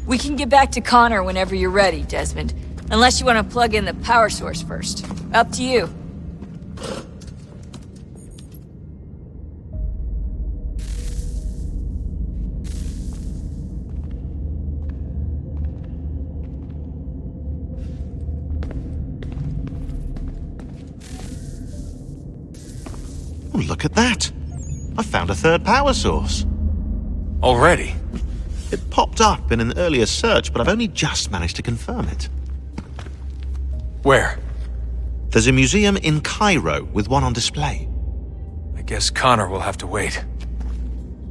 We can get back to Connor whenever you're ready, Desmond. Unless you want to plug in the power source first. Up to you. Oh, look at that! I found a third power source. Already? It popped up in an earlier search, but I've only just managed to confirm it. Where? There's a museum in Cairo with one on display. I guess Connor will have to wait.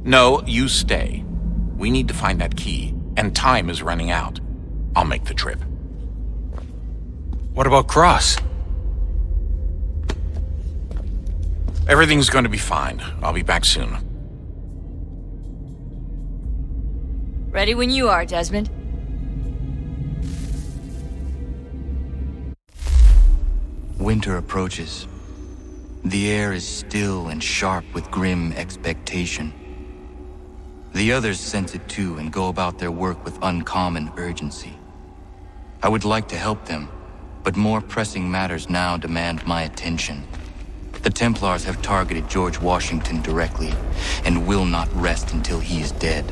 No, you stay. We need to find that key, and time is running out. I'll make the trip. What about Cross? Everything's going to be fine. I'll be back soon. Ready when you are, Desmond. Winter approaches. The air is still and sharp with grim expectation. The others sense it too and go about their work with uncommon urgency. I would like to help them, but more pressing matters now demand my attention. The Templars have targeted George Washington directly, and will not rest until he is dead.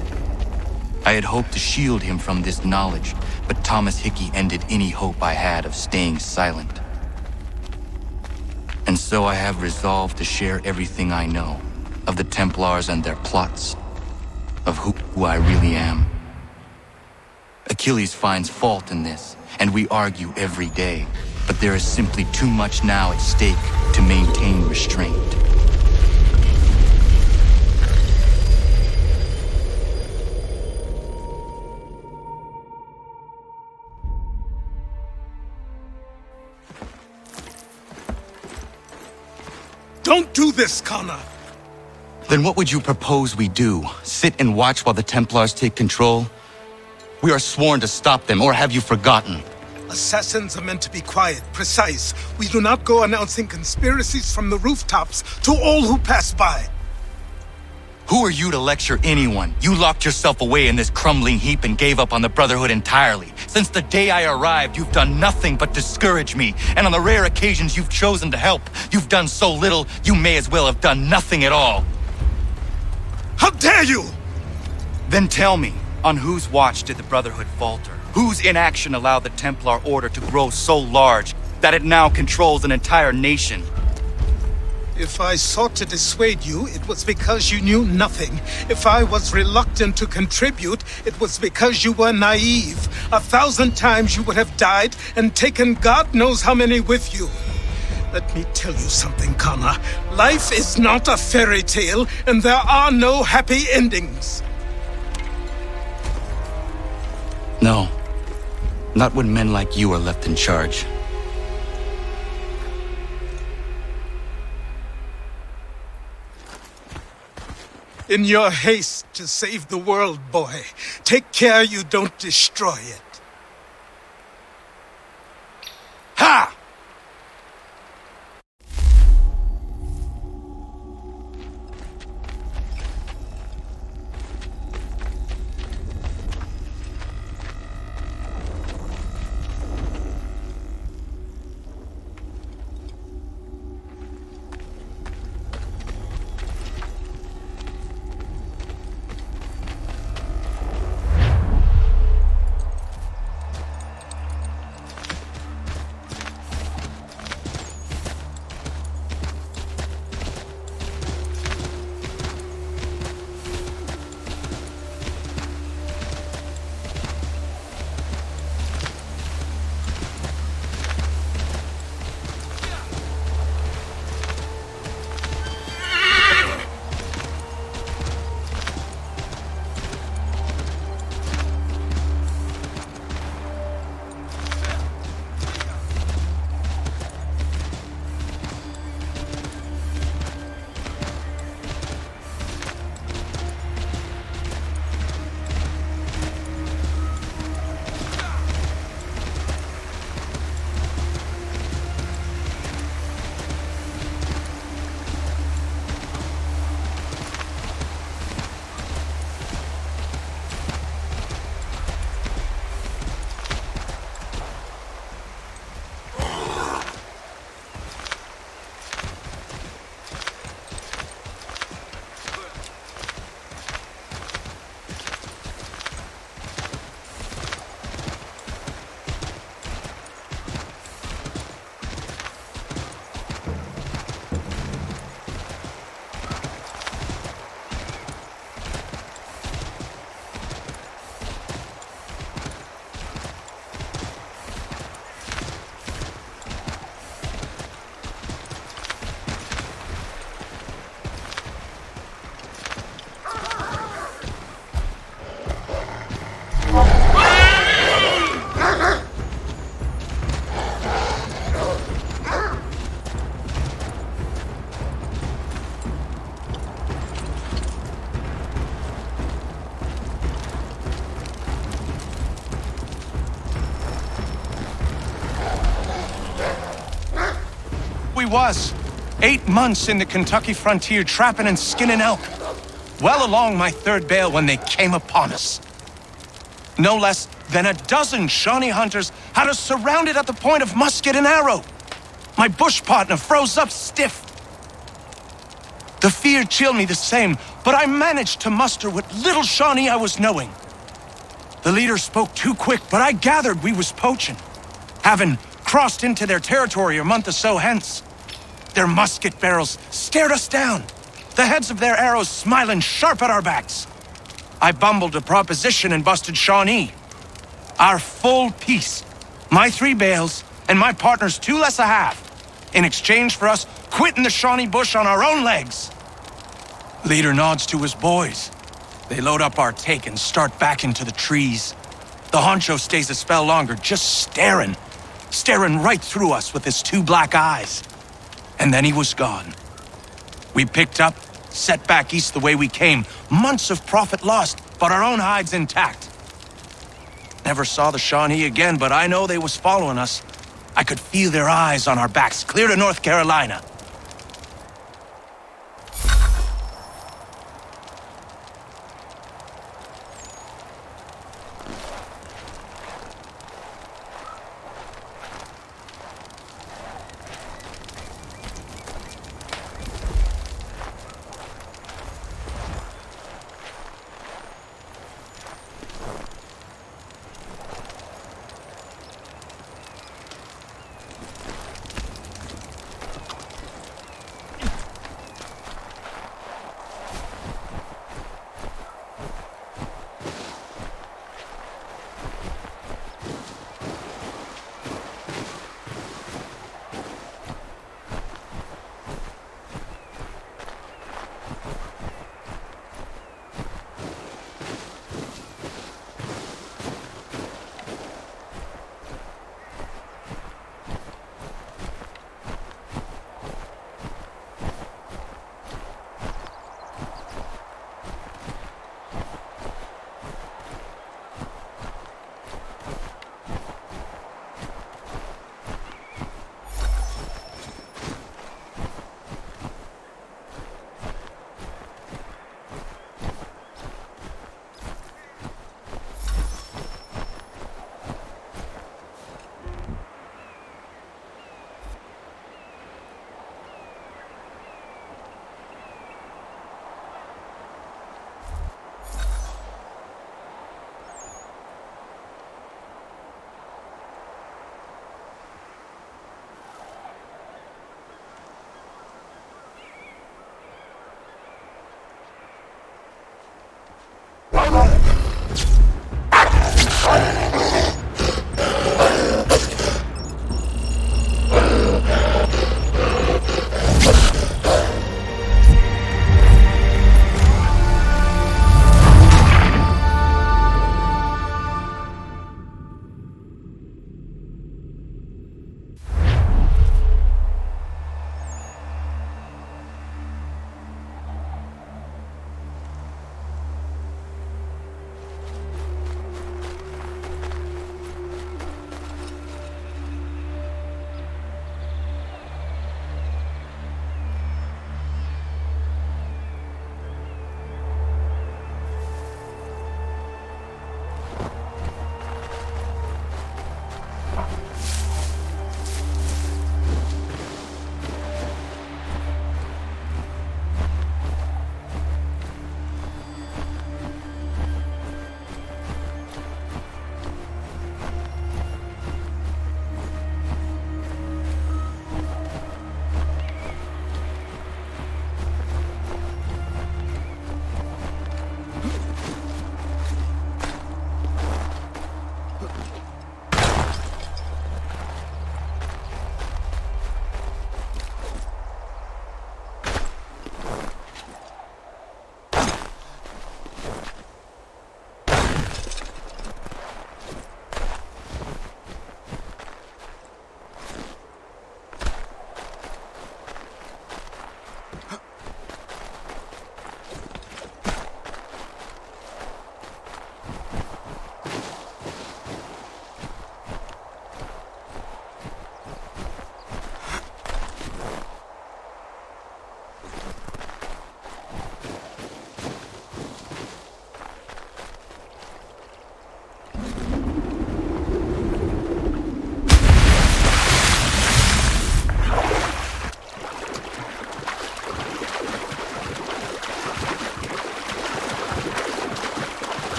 I had hoped to shield him from this knowledge, but Thomas Hickey ended any hope I had of staying silent. And so I have resolved to share everything I know of the Templars and their plots, of who I really am. Achilles finds fault in this, and we argue every day, but there is simply too much now at stake to maintain restraint. Don't do this, Connor! Then what would you propose we do? Sit and watch while the Templars take control? We are sworn to stop them, or have you forgotten? Assassins are meant to be quiet, precise. We do not go announcing conspiracies from the rooftops to all who pass by. Who are you to lecture anyone? You locked yourself away in this crumbling heap and gave up on the Brotherhood entirely. Since the day I arrived, you've done nothing but discourage me. And on the rare occasions you've chosen to help, you've done so little, you may as well have done nothing at all. How dare you! Then tell me, on whose watch did the Brotherhood falter? Whose inaction allowed the Templar Order to grow so large that it now controls an entire nation? If I sought to dissuade you, it was because you knew nothing. If I was reluctant to contribute, it was because you were naive. 1,000 times you would have died and taken God knows how many with you. Let me tell you something, Connor. Life is not a fairy tale, and there are no happy endings. No. Not when men like you are left in charge. In your haste to save the world, boy, take care you don't destroy it. Ha! was. 8 months in the Kentucky frontier, trapping and skinning elk. Well along my third bale when they came upon us. No less than a dozen Shawnee hunters had us surrounded at the point of musket and arrow. My bush partner froze up stiff. The fear chilled me the same, but I managed to muster what little Shawnee I was knowing. The leader spoke too quick, but I gathered we was poaching, having crossed into their territory a month or so hence. Their musket barrels stared us down, the heads of their arrows smiling sharp at our backs. I bumbled a proposition and busted Shawnee. Our full piece, my 3 bales, and my partner's 2 less a half, in exchange for us quitting the Shawnee bush on our own legs. Leader nods to his boys. They load up our take and start back into the trees. The honcho stays a spell longer, just staring right through us with his 2 black eyes. And then he was gone. We picked up, set back east the way we came. Months of profit lost, but our own hides intact. Never saw the Shawnee again, but I know they was following us. I could feel their eyes on our backs, clear to North Carolina.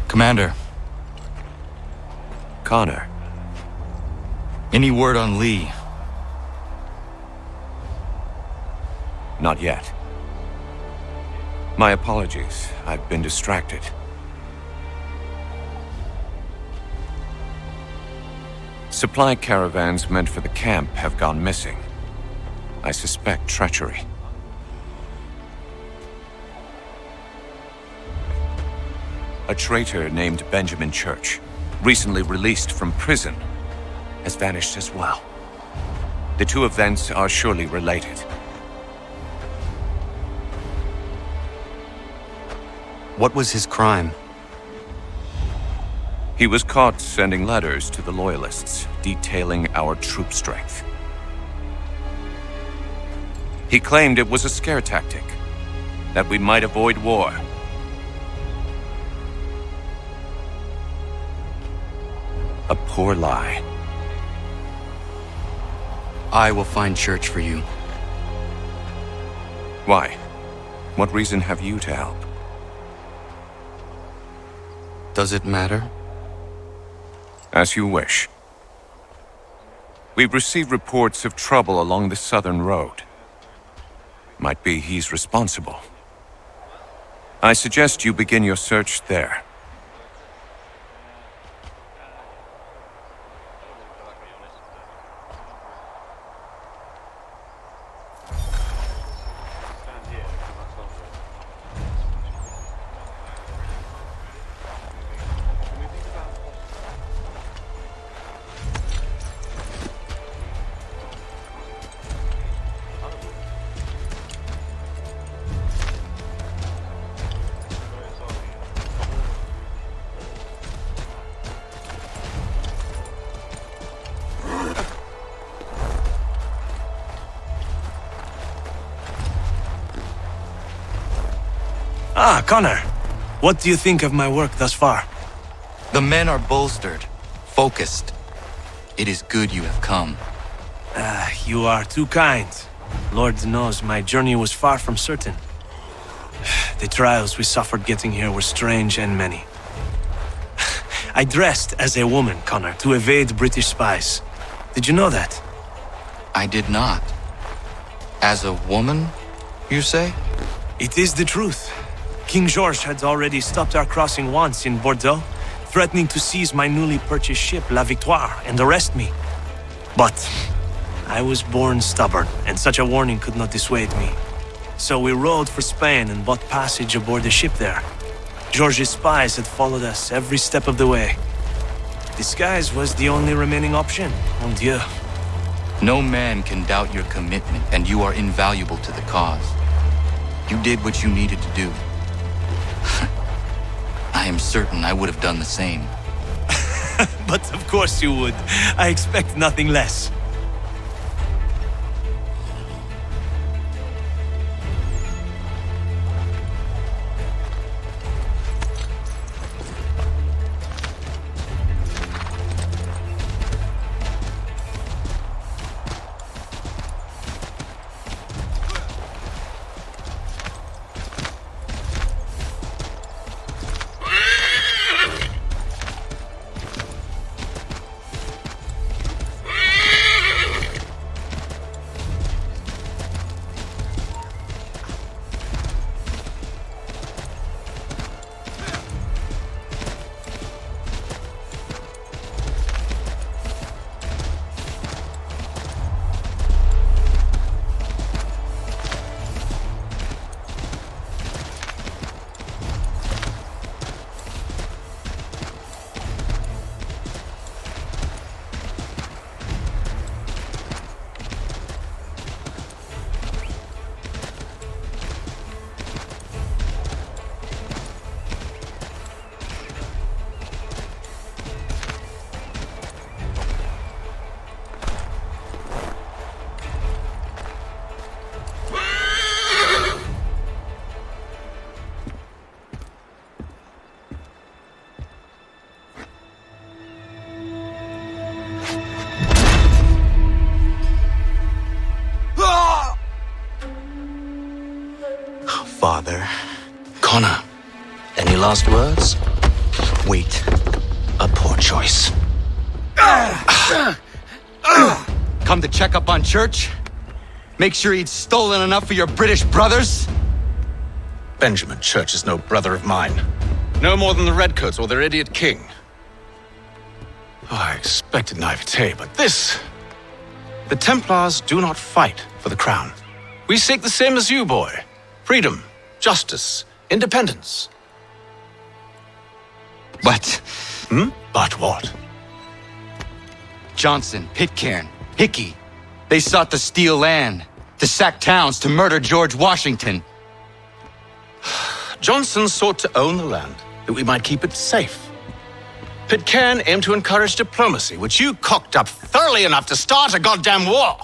Commander, Connor. any word on Lee? Not yet. My apologies. I've been distracted. Supply caravans meant for the camp have gone missing. I suspect treachery. A traitor named Benjamin Church, recently released from prison, has vanished as well. The two events are surely related. What was his crime? He was caught sending letters to the Loyalists, detailing our troop strength. He claimed it was a scare tactic, that we might avoid war. A poor lie. I will find Church for you. Why? What reason have you to help? Does it matter? As you wish. We've received reports of trouble along the southern road. Might be he's responsible. I suggest you begin your search there. Ah, Connor. What do you think of my work thus far? The men are bolstered, focused. It is good you have come. You are too kind. Lord knows my journey was far from certain. The trials we suffered getting here were strange and many. I dressed as a woman, Connor, to evade British spies. Did you know that? I did not. As a woman, you say? It is the truth. King George had already stopped our crossing once in Bordeaux, threatening to seize my newly purchased ship, La Victoire, and arrest me. But I was born stubborn, and such a warning could not dissuade me. So we rode for Spain and bought passage aboard the ship there. George's spies had followed us every step of the way. Disguise was the only remaining option, mon Dieu. No man can doubt your commitment, and you are invaluable to the cause. You did what you needed to do. I am certain I would have done the same. But of course you would. I expect nothing less. last words? Wait. A poor choice. Come to check up on Church? Make sure he'd stolen enough for your British brothers? Benjamin Church is no brother of mine. No more than the Redcoats or their idiot king. Oh, I expected naivete, but this... The Templars do not fight for the crown. We seek the same as you, boy. Freedom, justice, independence. But... But what? Johnson, Pitcairn, Hickey, they sought to steal land, to sack towns, to murder George Washington. Johnson sought to own the land, that we might keep it safe. Pitcairn aimed to encourage diplomacy, which you cocked up thoroughly enough to start a goddamn war.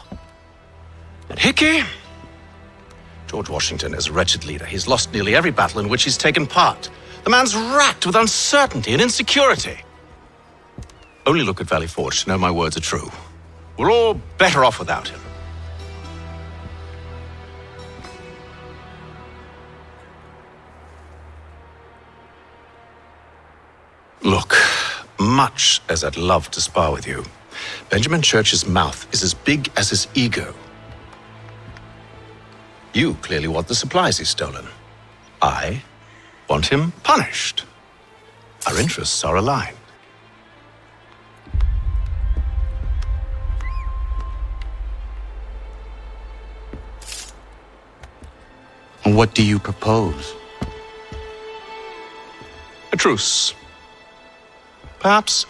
And Hickey? George Washington is a wretched leader. He's lost nearly every battle in which he's taken part. The man's racked with uncertainty and insecurity. Only look at Valley Forge to know my words are true. We're all better off without him. Look, much as I'd love to spar with you, Benjamin Church's mouth is as big as his ego. You clearly want the supplies he's stolen. I want him punished. Our interests are aligned. What do you propose? A truce. Perhaps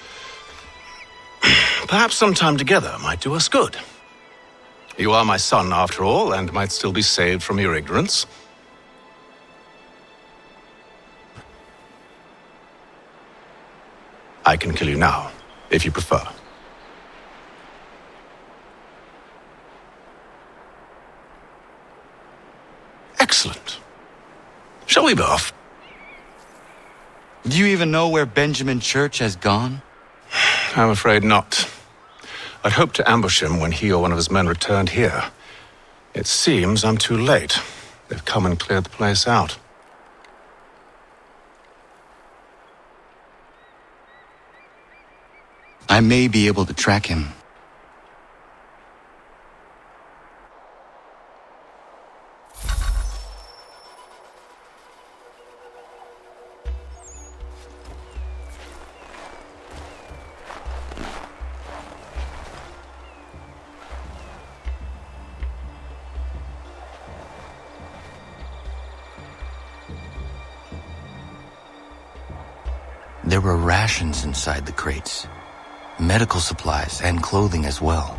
some time together might do us good. You are my son, after all, and might still be saved from your ignorance. I can kill you now, if you prefer. Excellent. Shall we be off? Do you even know where Benjamin Church has gone? I'm afraid not. I'd hoped to ambush him when he or one of his men returned here. It seems I'm too late. They've come and cleared the place out. I may be able to track him. There were rations inside the crates, medical supplies and clothing as well.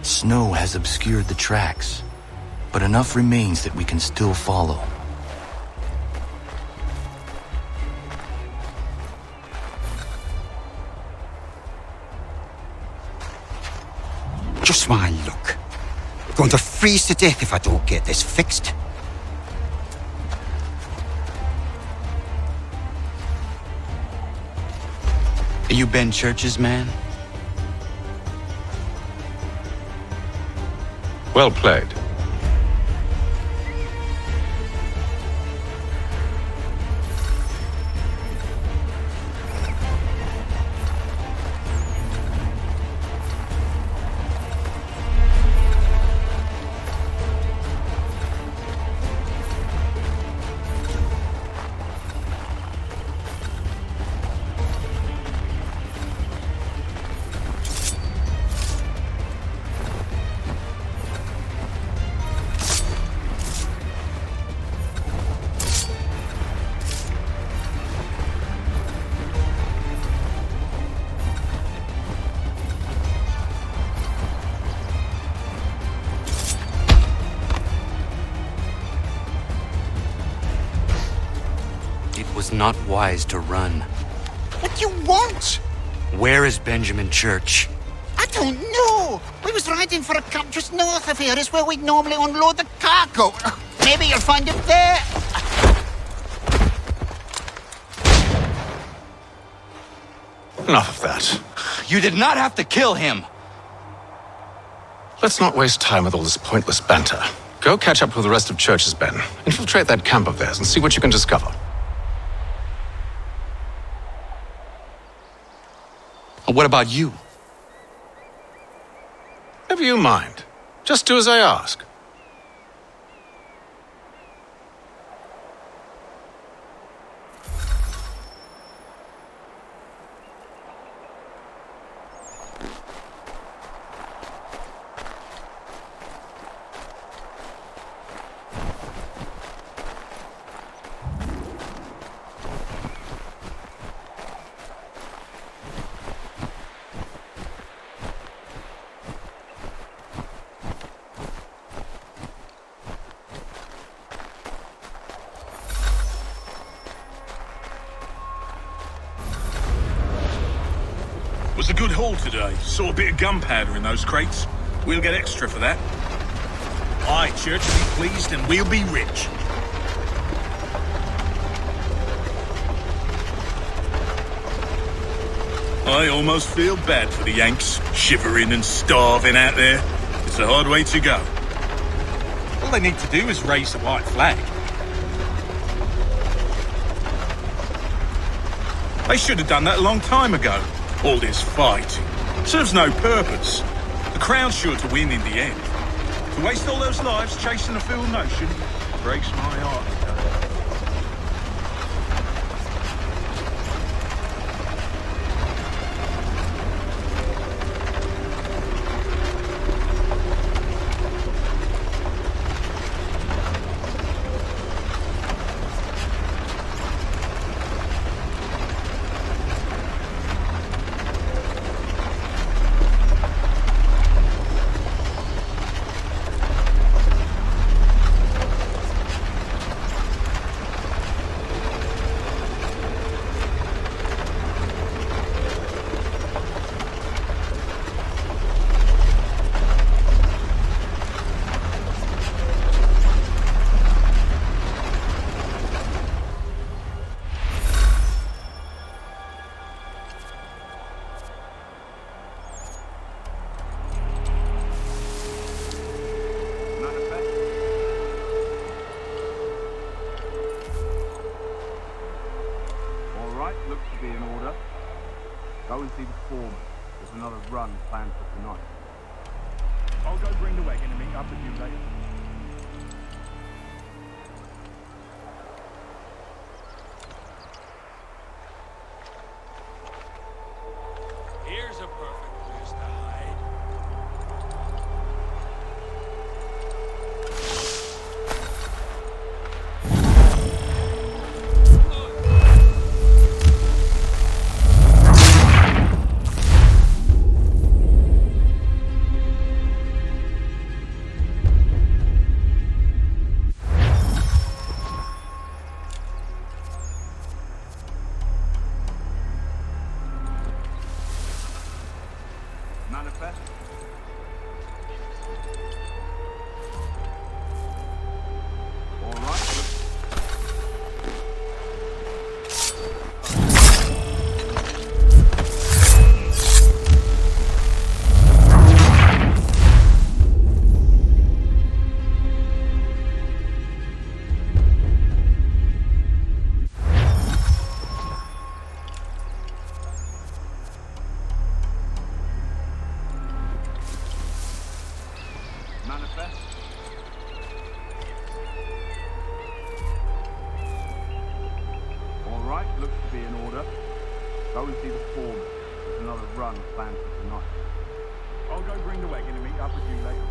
Snow has obscured the tracks, but enough remains that we can still follow. Just my luck. Going to freeze to death if I don't get this fixed. Are you Ben Church's man? Well played. was not wise to run. What do you want? Where is Benjamin Church? I don't know. We was riding for a camp just north of here. Is where we'd normally unload the cargo. Maybe you'll find it there. Enough of that. You did not have to kill him! Let's not waste time with all this pointless banter. Go catch up with the rest of Church's men. Infiltrate that camp of theirs and see what you can discover. What about you? Never you mind. Just do as I ask. Was a good haul today. Saw a bit of gunpowder in those crates. We'll get extra for that. Aye, Church will be pleased and we'll be rich. I almost feel bad for the Yanks, shivering and starving out there. It's a hard way to go. All they need to do is raise the white flag. They should have done that a long time ago. All this fight serves no purpose. The Crown's sure to win in the end. To waste all those lives chasing a fool notion breaks my heart. Looks to be in order. Go and see the foreman. There's another run planned for tonight. I'll go bring the wagon and meet up with you later. Here's a perfect place to hide. Manifest. All right. Manifest. All right, looks to be in order. Go and see the foreman. There's another run planned for tonight. I'll go bring the wagon and meet up with you later.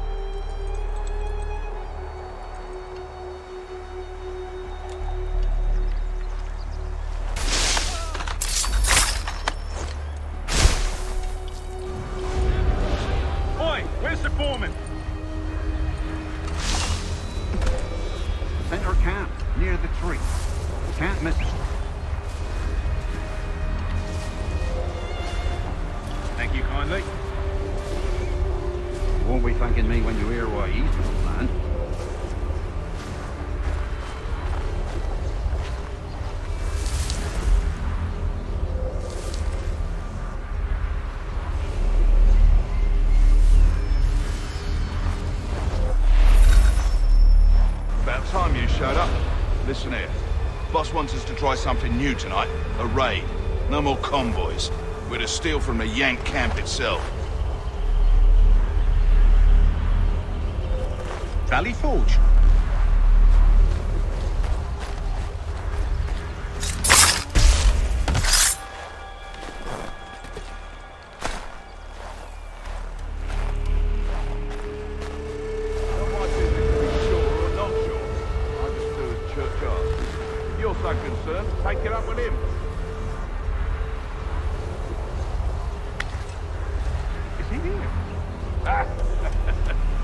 Oi, where's the foreman? Center camp, near the tree. Can't miss it. kindly. You won't be thanking me when you hear why he's been planned. About time you showed up. Listen here. Boss wants us to try something new tonight. A raid. No more convoys. We're to steal from the Yank camp itself. Valley Forge. Take it up with him. Is he here?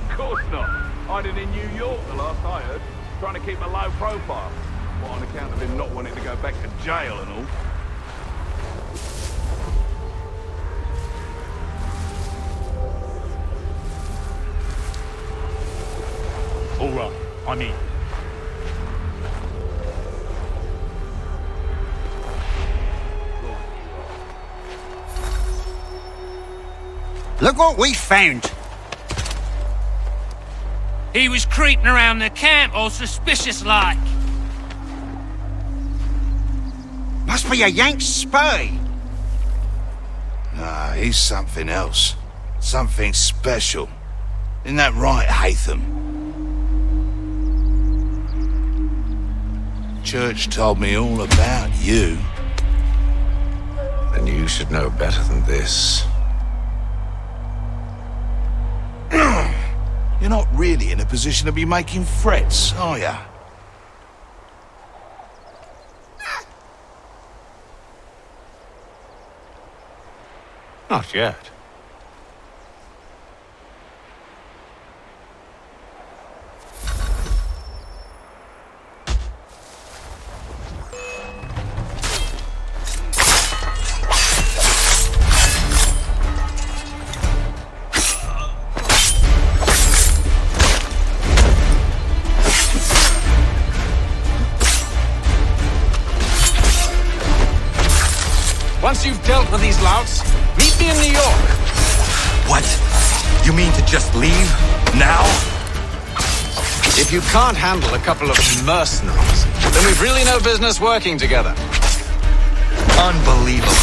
Of course not. Hiding in New York, the last I heard. Trying to keep a low profile. Well, on account of him not wanting to go back to jail and all. All right, I'm in. Look what we found. He was creeping around the camp all suspicious-like. Must be a Yank spy. Nah, he's something else. Something special. Isn't that right, Haytham? Church told me all about you. Then you should know better than this. You're not really in a position to be making threats, are ya? Not yet. Once you've dealt with these louts, meet me in New York. What? You mean to just leave? Now? If you can't handle a couple of mercenaries, then we've really no business working together. Unbelievable.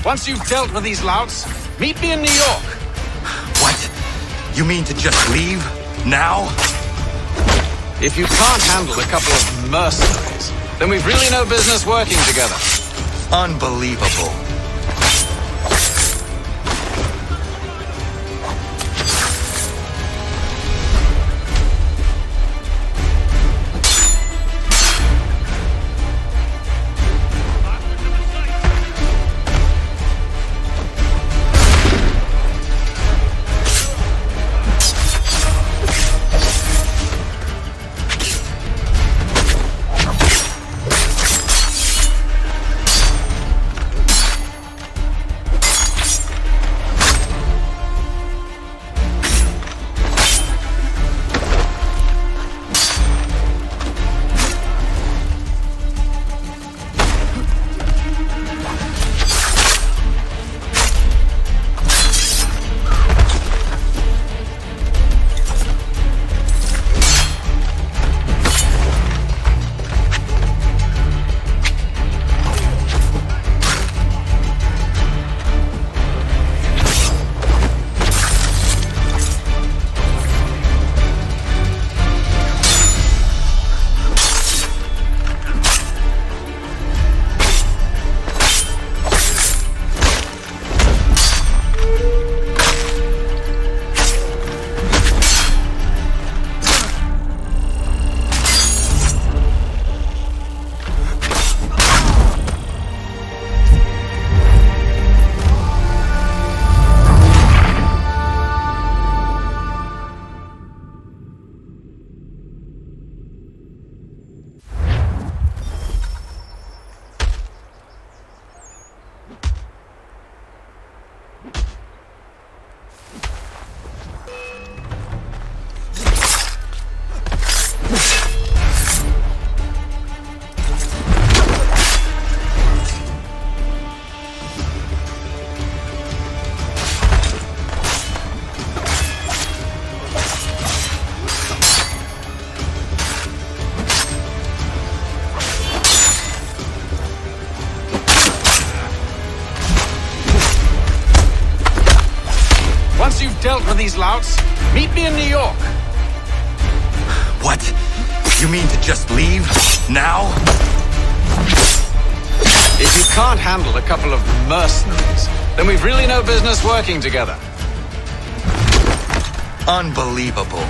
Once you've dealt with these louts, meet me in New York. What? You mean to just leave? Now? If you can't handle a couple of mercenaries, then we've really no business working together. Unbelievable. Once you've dealt with these louts, meet me in New York. What? You mean to just leave? Now? If you can't handle a couple of mercenaries, then we've really no business working together. Unbelievable.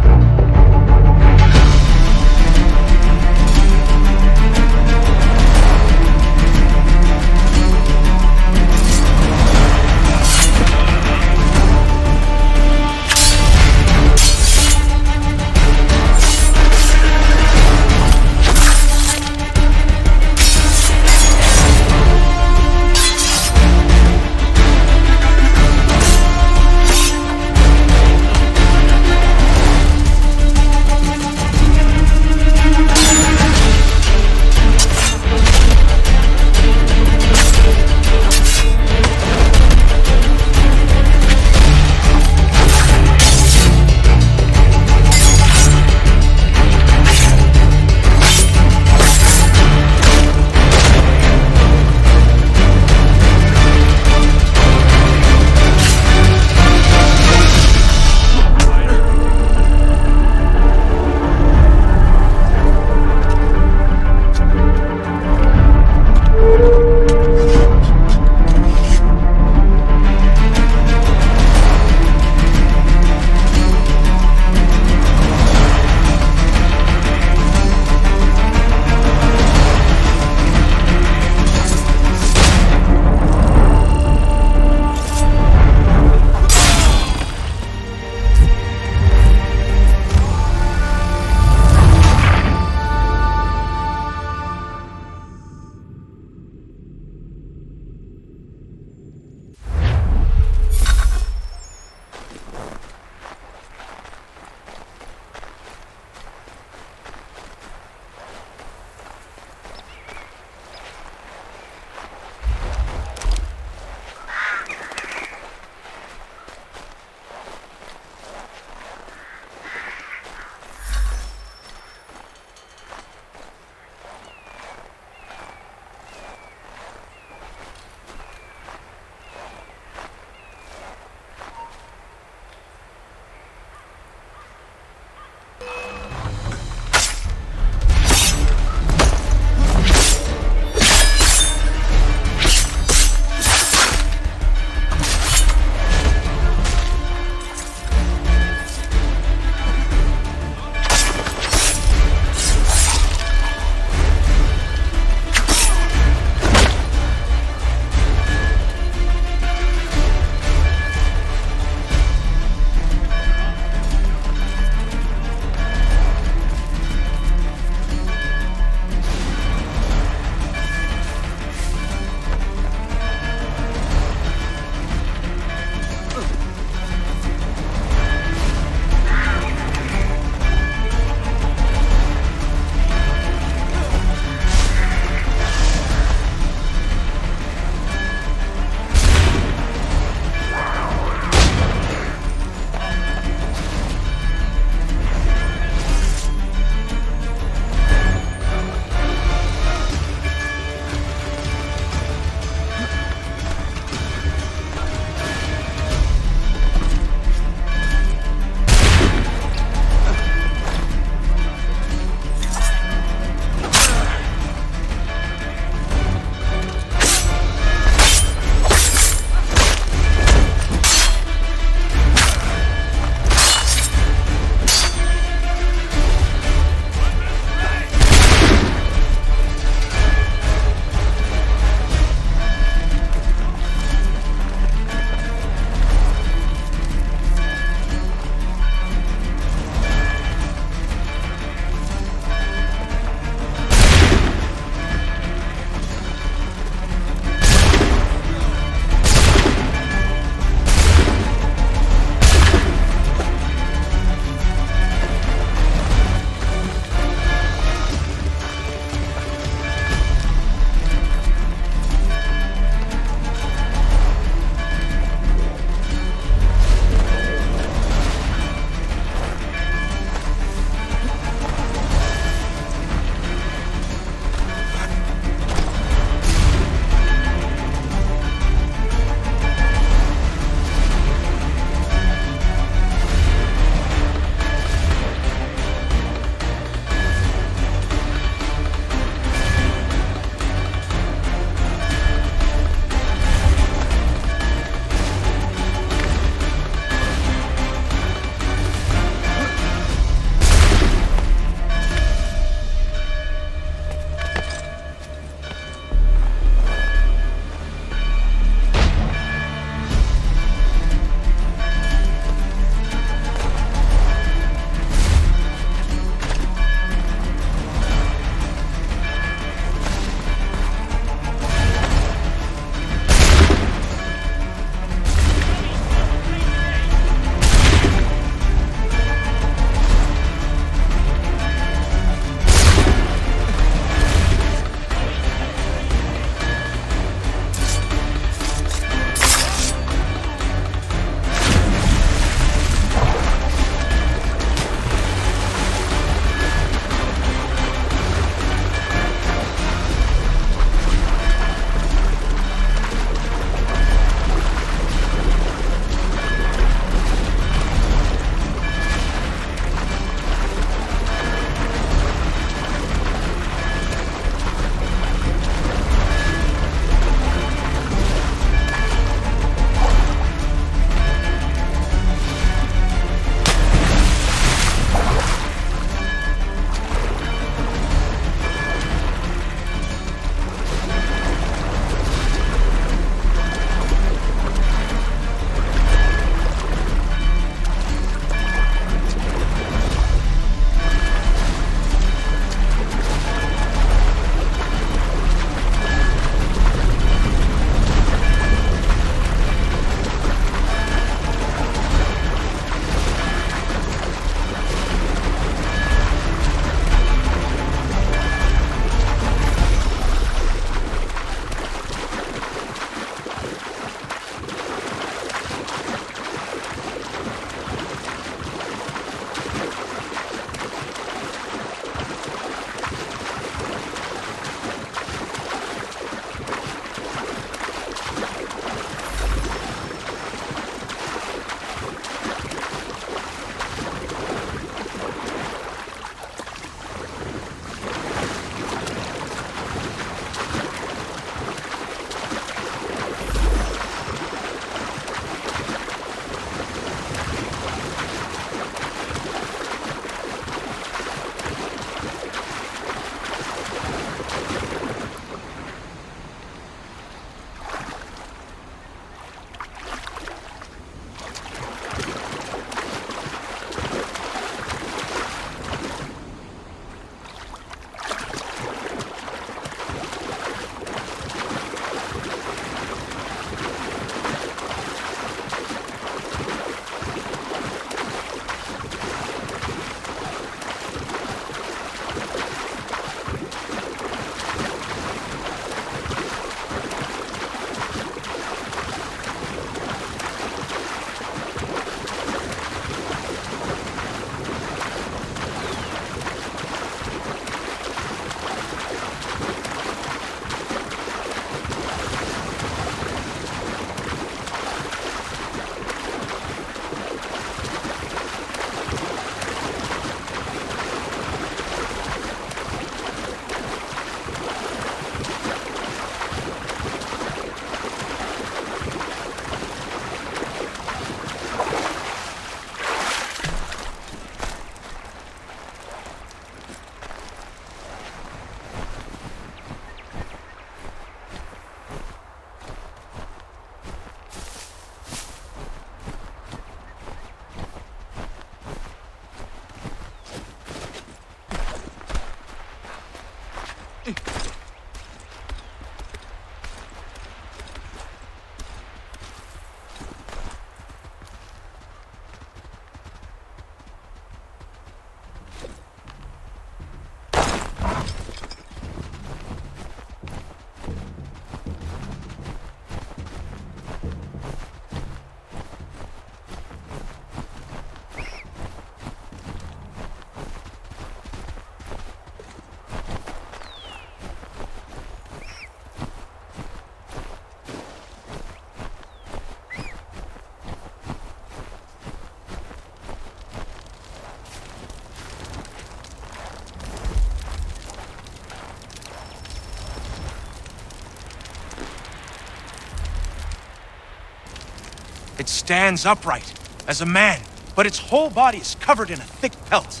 It stands upright, as a man, but its whole body is covered in a thick pelt.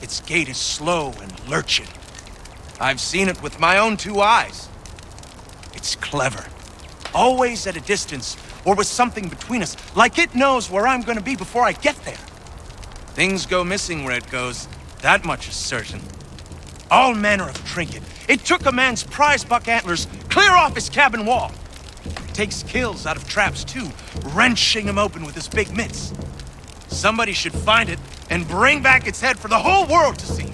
Its gait is slow and lurching. I've seen it with my own 2 eyes. It's clever. Always at a distance, or with something between us, like it knows where I'm gonna be before I get there. Things go missing where it goes, that much is certain. All manner of trinket. It took a man's prize buck antlers clear off his cabin wall. Takes kills out of traps too, wrenching them open with his big mitts. Somebody should find it and bring back its head for the whole world to see.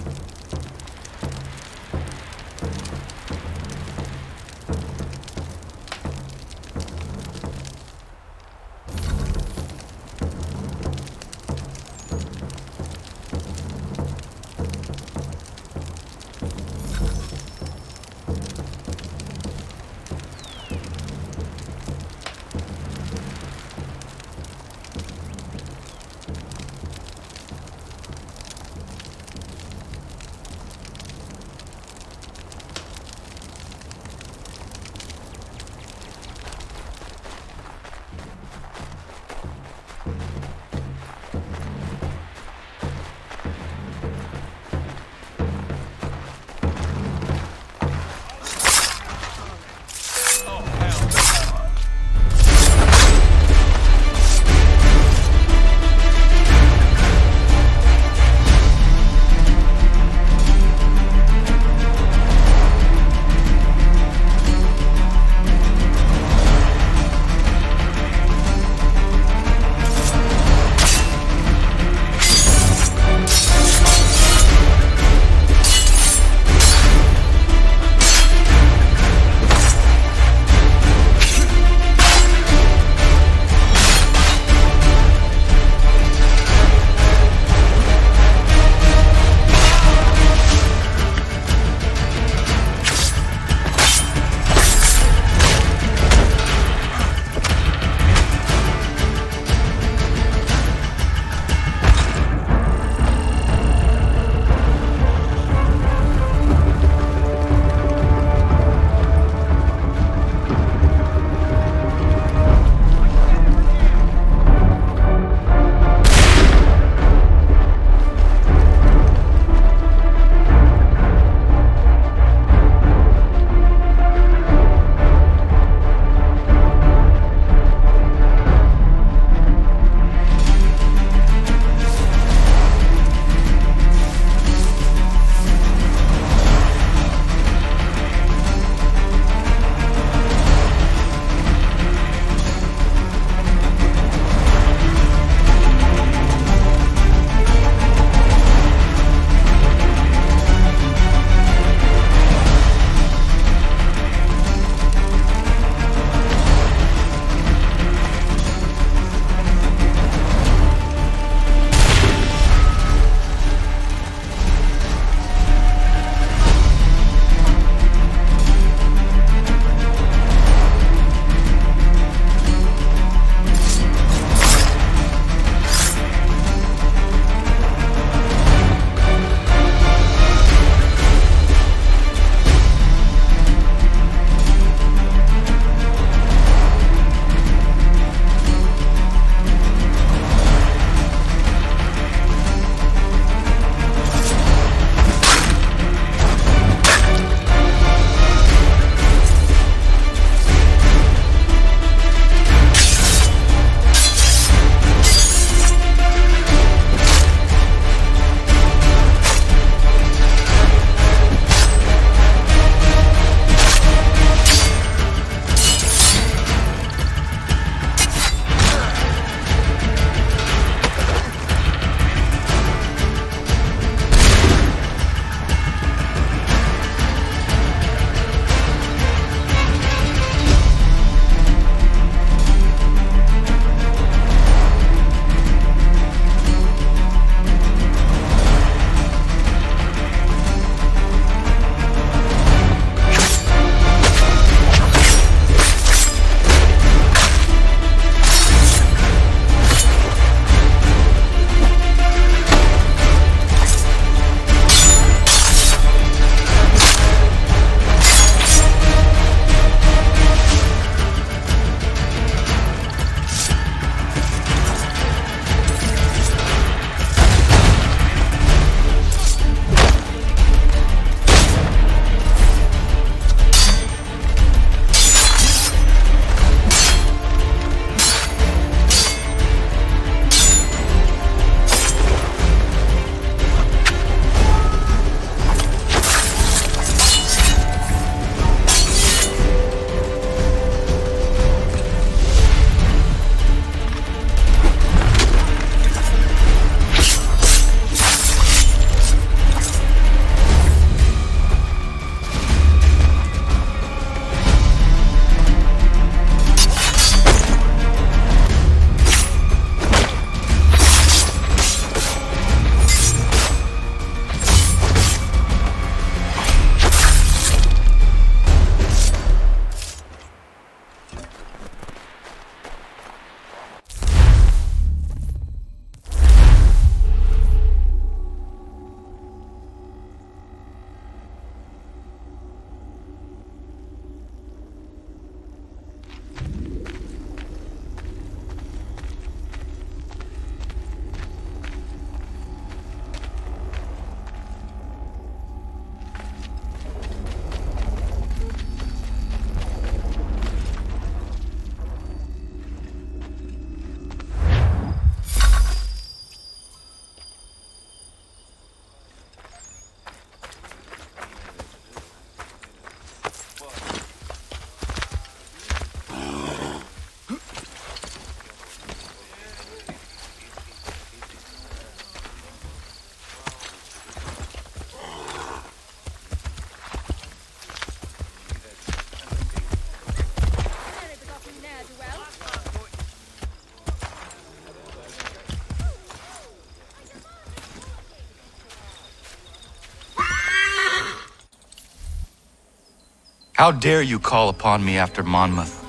How dare you call upon me after Monmouth?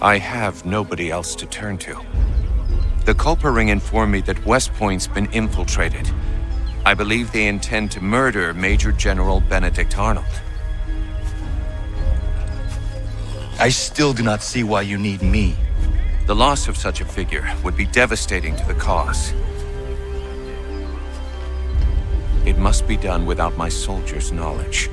I have nobody else to turn to. The Culper Ring informed me that West Point's been infiltrated. I believe they intend to murder Major General Benedict Arnold. I still do not see why you need me. The loss of such a figure would be devastating to the cause. It must be done without my soldiers' knowledge.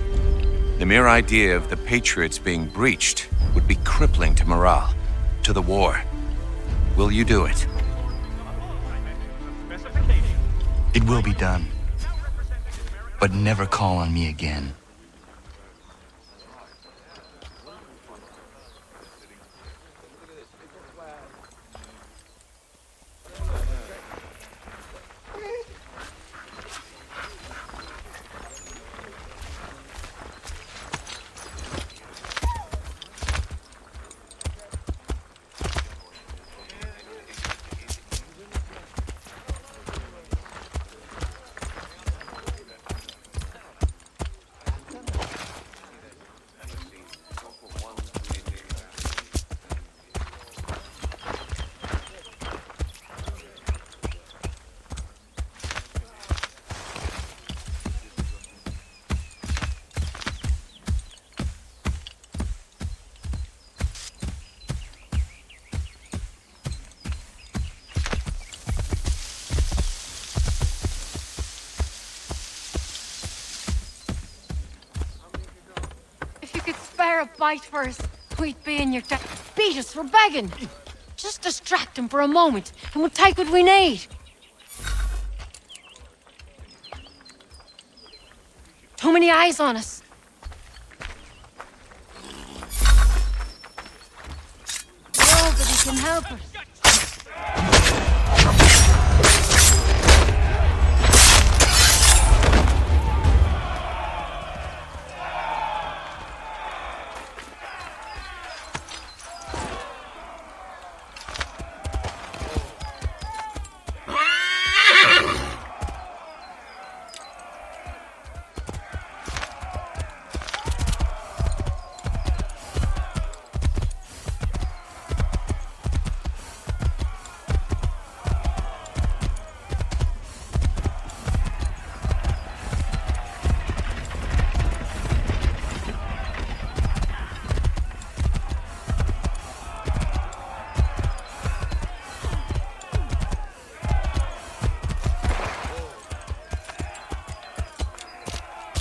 The mere idea of the Patriots being breached would be crippling to morale, to the war. Will you do it? It will be done. But never call on me again. A bite for us, we'd be in your debt. Beat us for begging. Just distract him for a moment, and we'll take what we need. Too many eyes on us. Nobody can help us.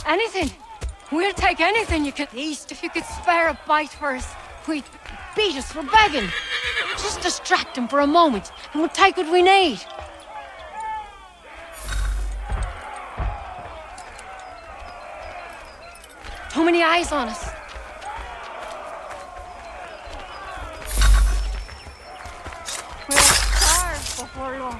Anything. We'll take anything you could. East, if you could spare a bite for us, we'd beat us for begging. Just distract him for a moment, and we'll take what we need. Too many eyes on us. We'll starve before long.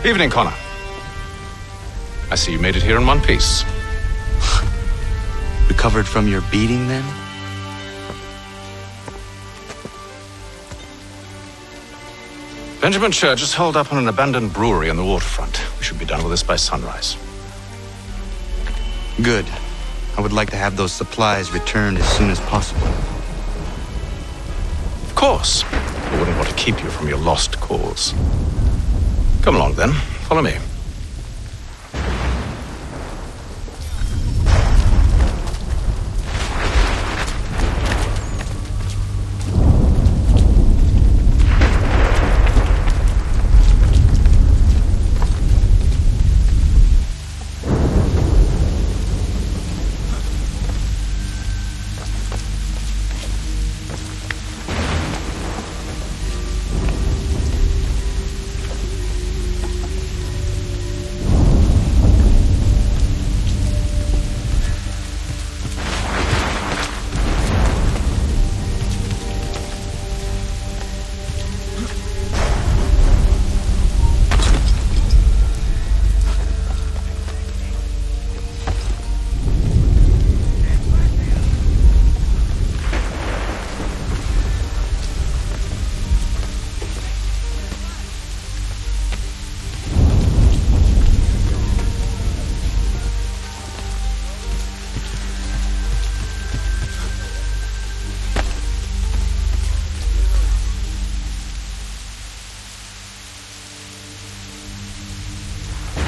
Evening, Connor. I see you made it here in one piece. Recovered from your beating, then? Benjamin Church is holed up on an abandoned brewery on the waterfront. We should be done with this by sunrise. Good. I would like to have those supplies returned as soon as possible. Of course. I wouldn't want to keep you from your lost cause. Come along, then. Follow me.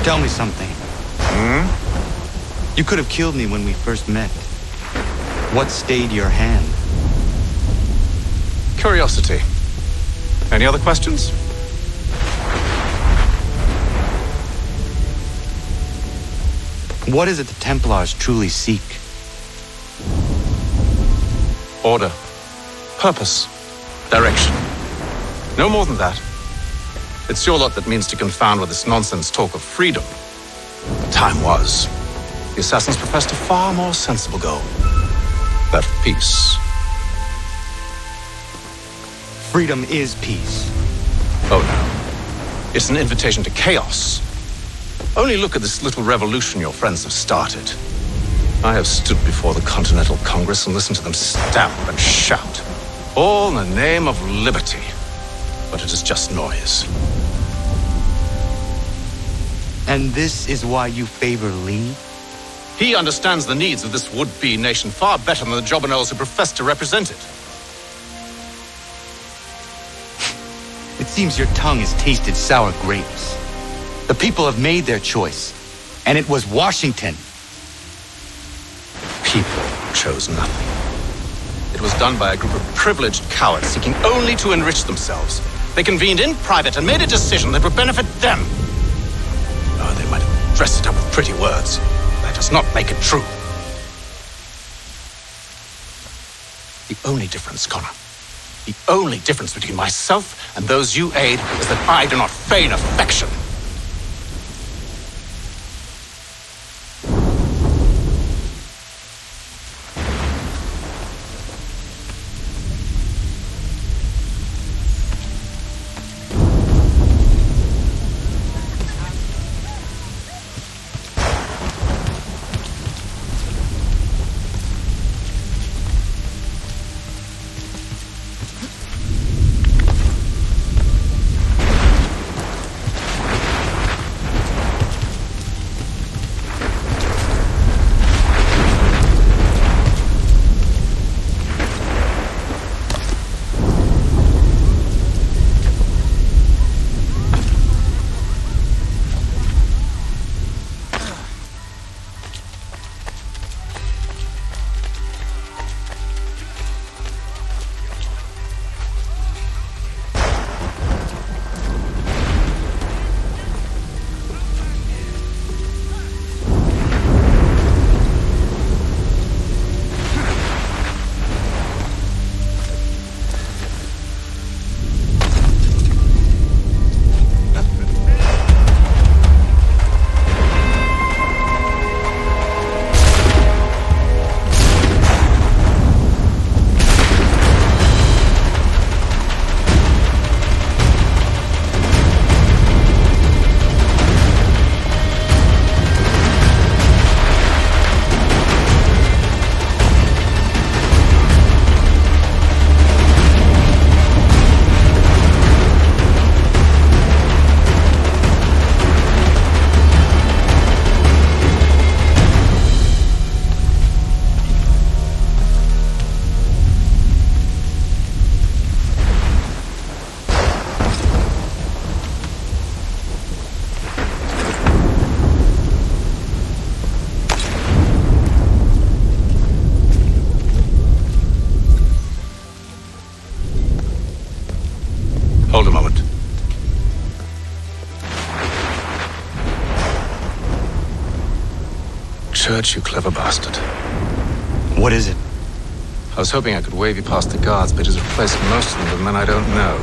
Tell me something. You could have killed me when we first met. What stayed your hand? Curiosity. Any other questions? What is it the Templars truly seek? Order. Purpose. Direction. No more than that. It's your lot that means to confound with this nonsense talk of freedom. The time was. The assassins professed a far more sensible goal. That of peace. Freedom is peace. Oh no. It's an invitation to chaos. Only look at this little revolution your friends have started. I have stood before the Continental Congress and listened to them stamp and shout. All in the name of liberty. But it is just noise. And this is why you favor Lee? He understands the needs of this would-be nation far better than the Jobberknolls who profess to represent it. It seems your tongue has tasted sour grapes. The people have made their choice, and it was Washington. People chose nothing. It was done by a group of privileged cowards seeking only to enrich themselves. They convened in private and made a decision that would benefit them. Oh, they might have dressed it up with pretty words. That does not make it true. The only difference, Connor, the only difference between myself and those you aid is that I do not feign affection. church, you clever bastard. What is it? I was hoping I could wave you past the guards, but he's replaced most of them with men I don't know.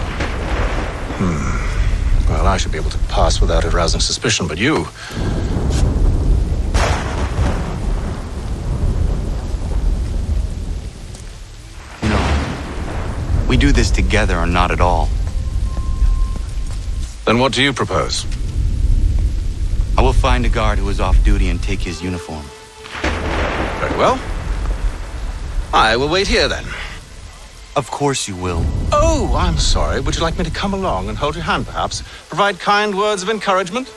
Well, I should be able to pass without arousing suspicion, but you... No. We do this together or not at all. Then what do you propose? I will find a guard who is off duty and take his uniform. Very well. I will wait here, then. Of course you will. Oh, I'm sorry. Would you like me to come along and hold your hand, perhaps? Provide kind words of encouragement?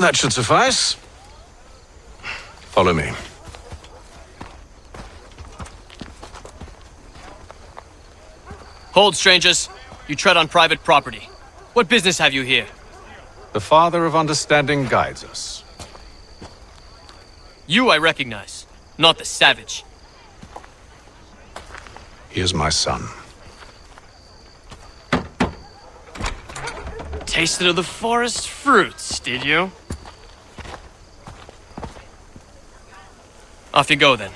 That should suffice. Follow me. Hold, strangers. You tread on private property. What business have you here? The Father of Understanding guides us. You I recognize, not the savage. He is my son. Tasted of the forest fruits, did you? Off you go then.